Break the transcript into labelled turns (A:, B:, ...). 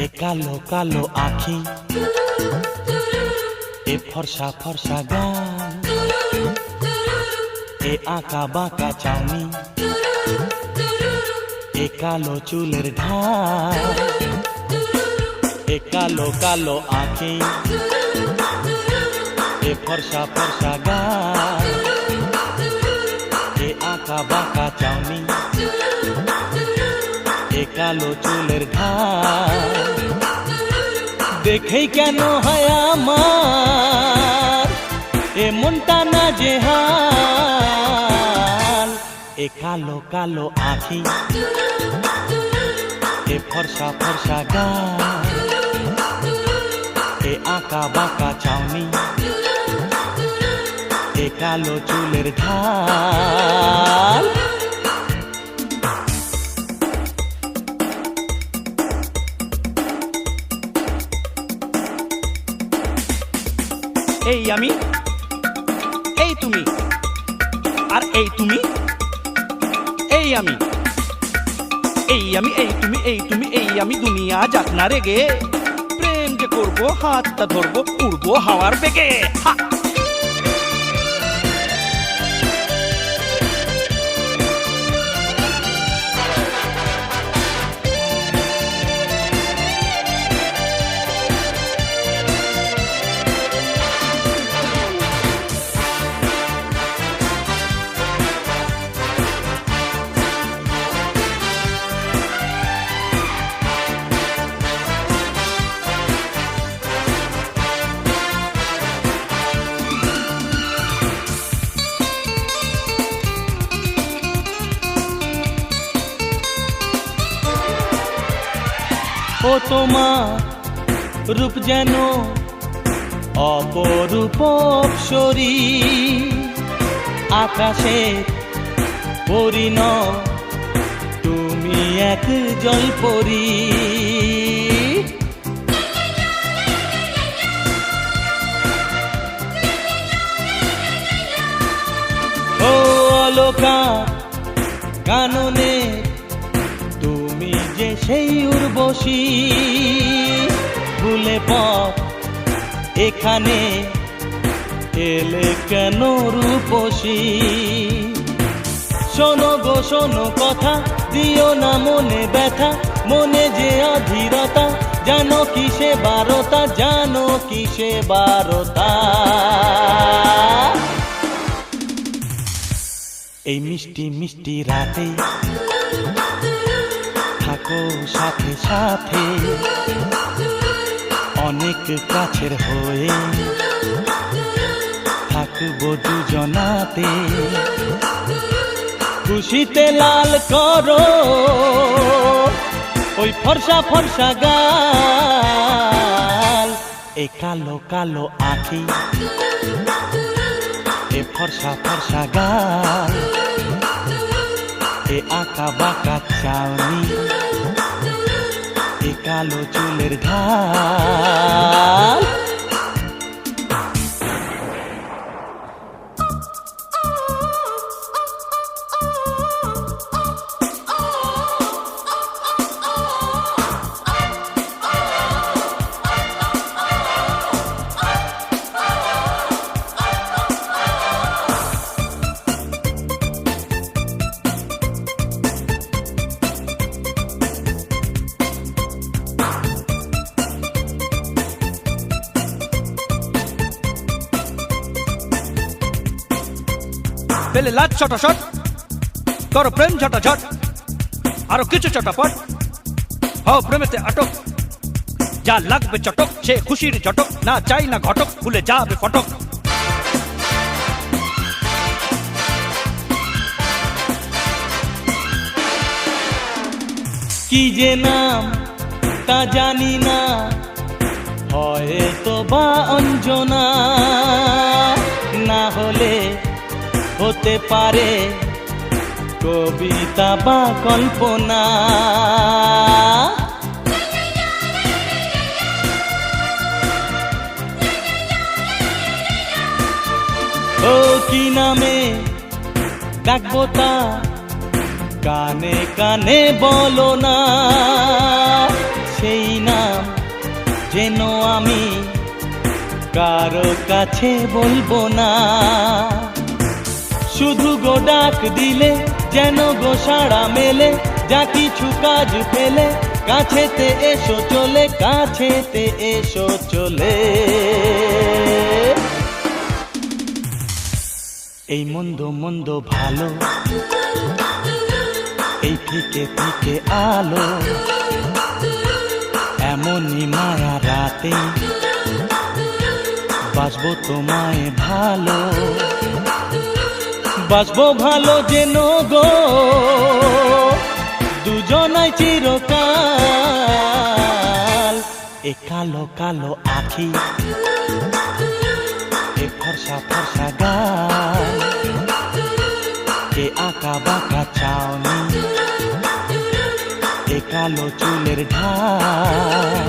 A: এ কালো কালো আখি, এ ফর্সা ফর্সা গাল, এ আঁকা বাঁকা চাউনি, এ কালো চুলের ঢাল। এ কালো কালো আখি, এ ফর্সা ফর্সা গাল, এ আঁকা বাঁকা চাউনি, এ কালো চুলের ঢাল। দেখেই কেন হয় আমার এ মনটা না যে হাল। এ কালো কালো আখি, এ ফর্সা ফর্সা গাল, এ আঁকা বাঁকা চাউনি, এ কালো চুলের ঢাল।
B: এই আমি, এই তুমি, আর এই তুমি, এই আমি, এই আমি, এই তুমি, এই তুমি, এই আমি। দুনিয়া যাক না রেগে, প্রেম যে করবো, হাতটা ধরবো, উড়বো হাওয়ার বেগে। হা!
A: ও তোমার রূপ যেন অপরূপ অপ্সরী, আকাশে পরিণত তুমি এক জলপরী। ও অলোকা কাননে তুমি যে সেই উর্বশী, ভুলে পথ এখানে এলে কেন রূপসী। শোনো গো শোনো কথা, দিও না মনে ব্যথা, মনে যে অধীরতা, জানো কিসে বারতা, জানো কিসে বারতা। এই মিষ্টি মিষ্টি রাতে থাকো সাথে সাথে, অনেক কাছের হয়ে থাকবো দুজনাতে। খুশিতে লাল করো ওই ফর্সা ফর্সা গাল, এ কালো কালো আখি, এ ফর্সা ফর্সা গাল, এ আঁকা বাঁকা চাউনি, এ কালো চুলের ঢাল।
B: পেলে লাজ ছটাছট, করো প্রেম ঝটাঝট, আরো কিছু চটাপট, হও প্রেমেতে আটক। যা লাগবে চটক, সে খুশির চটক, না চাই না ঘটক, ভুলে যাবে ফটক।
A: কি যে নাম তা জানি না, হয়তো বা অঞ্জনা, না হলে হতে পারে কবিতা বা কল্পনা। ও কি নামে ডাকবো তা কানে কানে বলো না, সেই নাম যেন আমি কারো কাছে বলবো না। শুধু গো ডাক দিলে যেন গো সাড়া মেলে, যা কিছু কাজ ফেলে কাছেতে এসো চলে, কাছেতে এসো চলে। এই মন্দ মন্দ ভালো, এই ফিকে ফিকে আলো, এমনই মায়া রাতে বাসবো তোমায় ভালো, বাসবো ভালো যেন গো দুজনাই চিরকাল। এ কালো কালো আখি, এ ফর্সা ফর্সা গাল, এ আঁকা বাঁকা চাউনি, এ কালো চুলের ঢাল।